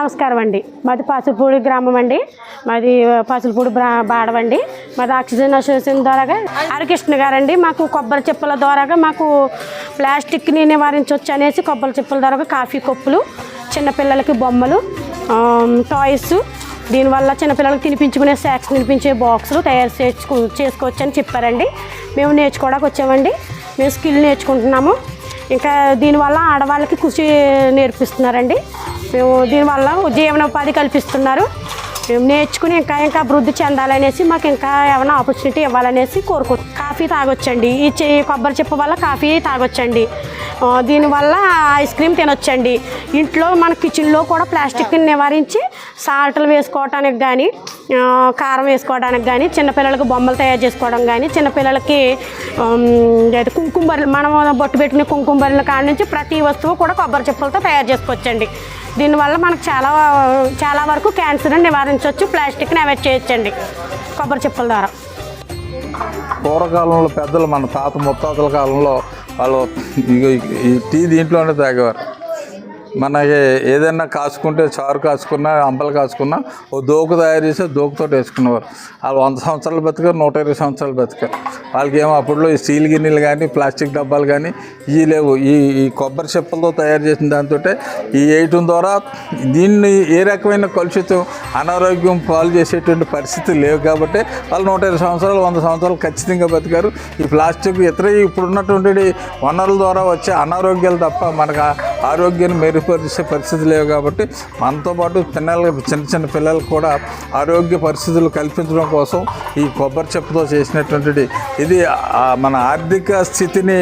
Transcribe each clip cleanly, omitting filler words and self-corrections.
నమస్కారం అండి. మాది పాసులపూడి గ్రామం అండి. మాది పాసులపూడి బాడవండి. మాది ఆక్సిజన్ అసోసియేషన్ ద్వారాగా హరికృష్ణ గారండి మాకు కొబ్బరి చిప్పల ద్వారాగా మాకు ప్లాస్టిక్ని నివారించవచ్చు అనేసి కొబ్బరి చిప్పల ద్వారాగా కాఫీ కప్పులు, చిన్నపిల్లలకి బొమ్మలు, టాయ్స్, దీనివల్ల చిన్నపిల్లలకి తినిపించుకునే స్నాక్స్ తినిపించే బాక్సులు తయారు చేసుకోవచ్చు అని చెప్పారండి. మేము నేర్చుకోవడానికి వచ్చామండి. మేము స్కిల్ నేర్చుకుంటున్నాము. ఇంకా దీనివల్ల ఆడవాళ్ళకి కృషి నేర్పిస్తున్నారండి. మేము దీనివల్ల జీవనోపాధి కల్పిస్తున్నారు. మేము నేర్చుకుని ఇంకా అభివృద్ధి చెందాలనేసి మాకు ఇంకా ఏమైనా ఆపర్చునిటీ ఇవ్వాలనేసి కోరుకుంటున్నాం. కాఫీ తాగొచ్చండి. ఈ కొబ్బరి చిప్ప వల్ల కాఫీ తాగొచ్చండి. దీనివల్ల ఐస్ క్రీమ్ తినొచ్చండి. ఇంట్లో మన కిచెన్లో కూడా ప్లాస్టిక్ని నివారించి సాల్ట్లు వేసుకోవడానికి కానీ, కారం వేసుకోవడానికి కానీ, చిన్నపిల్లలకి బొమ్మలు తయారు చేసుకోవడం కానీ, చిన్నపిల్లలకి కుంకుమ బర్రెలు మనం బొట్టు పెట్టిన కుంకుమ బర్రెల కాడ నుంచి ప్రతి వస్తువు కూడా కొబ్బరి చిప్పలతో తయారు చేసుకోవచ్చండి. దీనివల్ల మనకు చాలా వరకు క్యాన్సర్ని నివారించవచ్చు, ప్లాస్టిక్ని అవాయిడ్ చేయొచ్చండి కొబ్బరి చిప్పల ద్వారా. పూర్వకాలంలో పెద్దలు మన తాత ముత్తాతల కాలంలో వాళ్ళు ఈ టీ దీంట్లోనే తాగేవారు. మనకి ఏదైనా కాచుకుంటే చారు కాచుకున్నా, అంబలు కాచుకున్నా ఓ దోకు తయారు చేసి దోకుతో వేసుకునేవారు. వాళ్ళు 100 సంవత్సరాలు బతికారు, 120 సంవత్సరాలు బతికారు. వాళ్ళకి ఏమో అప్పుడులో ఈ స్టీల్ గిన్నెలు కానీ, ప్లాస్టిక్ డబ్బాలు కానీ ఇవి లేవు. ఈ కొబ్బరి చిప్పలతో తయారు చేసిన దాంతో ఈ వేయటం ద్వారా దీన్ని ఏ రకమైన కలుషితం, అనారోగ్యం పాలు చేసేటువంటి పరిస్థితులు లేవు కాబట్టి వాళ్ళు 120 సంవత్సరాలు, 100 సంవత్సరాలు ఖచ్చితంగా బతికారు. ఈ ప్లాస్టిక్ ఇతర ఇప్పుడున్నటువంటి వనరుల ద్వారా వచ్చే అనారోగ్యాలు తప్ప మనకు ఆరోగ్యాన్ని మెరుగుపరిచే పరిస్థితులు లేవు కాబట్టి మనతో పాటు చిన్న పిల్లలకు కూడా ఆరోగ్య పరిస్థితులు కల్పించడం కోసం ఈ కొబ్బరి చిప్పతో చేసినటువంటిది ఇది మన ఆర్థిక స్థితిని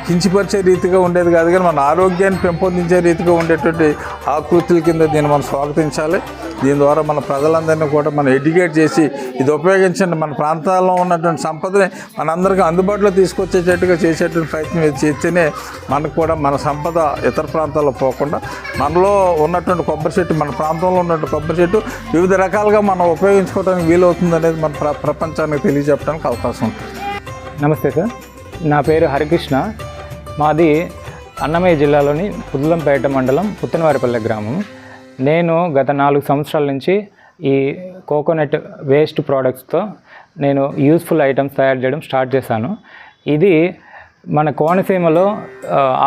కించిపరిచే రీతిగా ఉండేది కాదు, కానీ మన ఆరోగ్యాన్ని పెంపొందించే రీతిగా ఉండేటువంటి ఆకృతుల కింద దీన్ని మనం స్వాగతించాలి. దీని ద్వారా మన ప్రజలందరినీ కూడా మనం ఎడ్యుకేట్ చేసి ఇది ఉపయోగించండి, మన ప్రాంతాల్లో ఉన్నటువంటి సంపదని మనందరికీ అందుబాటులో తీసుకొచ్చేటట్టుగా చేసేటువంటి ప్రయత్నం చేస్తేనే మనకు కూడా మన సంపద ఇతర ప్రాంతాల్లో పోకుండా మనలో ఉన్నటువంటి కొబ్బరి చెట్టు, మన ప్రాంతంలో ఉన్నటువంటి కొబ్బరి చెట్టు వివిధ రకాలుగా మనం ఉపయోగించుకోవడానికి వీలవుతుంది అనేది మన ప్రపంచానికి తెలియజెప్పడానికి అవకాశం ఉంటుంది. నమస్తే సార్, నా పేరు హరికృష్ణ. మాది అన్నమయ్య జిల్లాలోని పుదులంపేట మండలం పుత్తనవారిపల్లె గ్రామం. నేను గత 4 సంవత్సరాల నుంచి ఈ కోకోనట్ వేస్ట్ ప్రోడక్ట్స్తో నేను యూస్ఫుల్ ఐటమ్స్ తయారు చేయడం స్టార్ట్ చేశాను. ఇది మన కోనసీమలో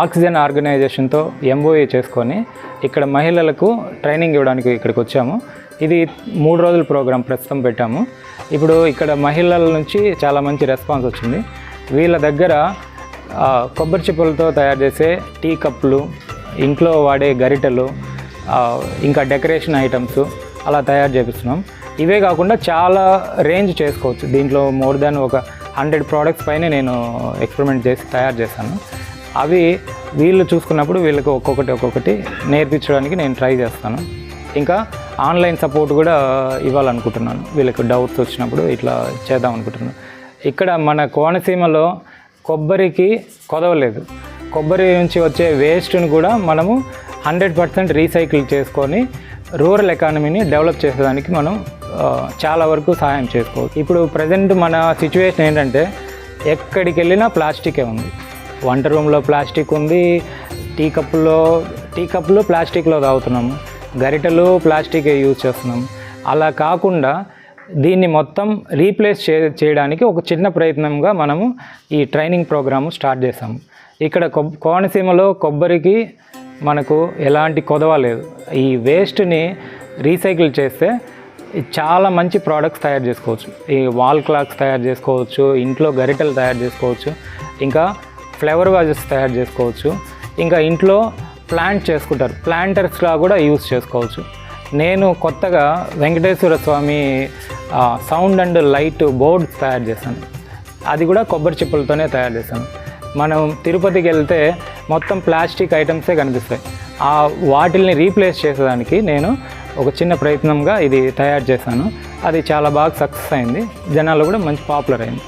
ఆక్సిజన్ ఆర్గనైజేషన్తో MOA చేసుకొని ఇక్కడ మహిళలకు ట్రైనింగ్ ఇవ్వడానికి ఇక్కడికి వచ్చాము. ఇది 3 రోజుల ప్రోగ్రాం ప్రస్తుతం పెట్టాము. ఇప్పుడు ఇక్కడ మహిళల నుంచి చాలా మంచి రెస్పాన్స్ వచ్చింది. వీళ్ళ దగ్గర కొబ్బరి చిప్పలతో తయారు చేసే టీ కప్పులు, ఇంట్లో వాడే గరిటెలు, ఇంకా డెకరేషన్ ఐటమ్స్ అలా తయారు చేపిస్తున్నాం. ఇవే కాకుండా చాలా రేంజ్ చేసుకోవచ్చు. దీంట్లో మోర్ దాన్ ఒక 100 ప్రోడక్ట్స్ పైన నేను ఎక్స్పెరిమెంట్ చేసి తయారు చేశాను. అవి వీళ్ళు చూసుకున్నప్పుడు వీళ్ళకి ఒక్కొక్కటి నేర్పించడానికి నేను ట్రై చేస్తాను. ఇంకా ఆన్లైన్ సపోర్ట్ కూడా ఇవ్వాలనుకుంటున్నాను. వీళ్ళకి డౌట్స్ వచ్చినప్పుడు ఇట్లా చేద్దాం అనుకుంటున్నాను. ఇక్కడ మన కోనసీమలో కొబ్బరికి కొదవలేదు. కొబ్బరి నుంచి వచ్చే వేస్ట్ని కూడా మనము 100% రీసైకిల్ చేసుకొని రూరల్ ఎకానమీని డెవలప్ చేసేదానికి మనం చాలా వరకు సహాయం చేసుకోవచ్చు. ఇప్పుడు ప్రజెంట్ మన సిచ్యువేషన్ ఏంటంటే ఎక్కడికి వెళ్ళినా ప్లాస్టికే ఉంది. వంట రూమ్లో ప్లాస్టిక్ ఉంది, టీ కప్పులు ప్లాస్టిక్లో తాగుతున్నాము, గరిటెలు ప్లాస్టికే యూజ్ చేస్తున్నాము. అలా కాకుండా దీన్ని మొత్తం రీప్లేస్ చేయడానికి ఒక చిన్న ప్రయత్నంగా మనము ఈ ట్రైనింగ్ ప్రోగ్రాము స్టార్ట్ చేసాము. ఇక్కడ కోనసీమలో కొబ్బరికి మనకు ఎలాంటి కొదవ లేదు. ఈ వేస్ట్ని రీసైకిల్ చేస్తే చాలా మంచి ప్రోడక్ట్స్ తయారు చేసుకోవచ్చు. ఈ వాల్ క్లాక్స్ తయారు చేసుకోవచ్చు, ఇంట్లో గరిటెలు తయారు చేసుకోవచ్చు, ఇంకా ఫ్లవర్ వాజెస్ తయారు చేసుకోవచ్చు, ఇంకా ఇంట్లో ప్లాంట్ చేసుకుంటారు, ప్లాంటర్స్గా కూడా యూజ్ చేసుకోవచ్చు. నేను కొత్తగా వెంకటేశ్వర స్వామి సౌండ్ అండ్ లైట్ బోర్డ్స్ తయారు చేశాను. అది కూడా కొబ్బరి చిప్పలతోనే తయారు చేశాను. మనం తిరుపతికి వెళ్తే మొత్తం ప్లాస్టిక్ ఐటమ్సే కనిపిస్తాయి. వాటిల్ని రీప్లేస్ చేసేదానికి నేను ఒక చిన్న ప్రయత్నంగా ఇది తయారు చేశాను. అది చాలా బాగా సక్సెస్ అయింది, జనాల్లో కూడా మంచి పాపులర్ అయింది.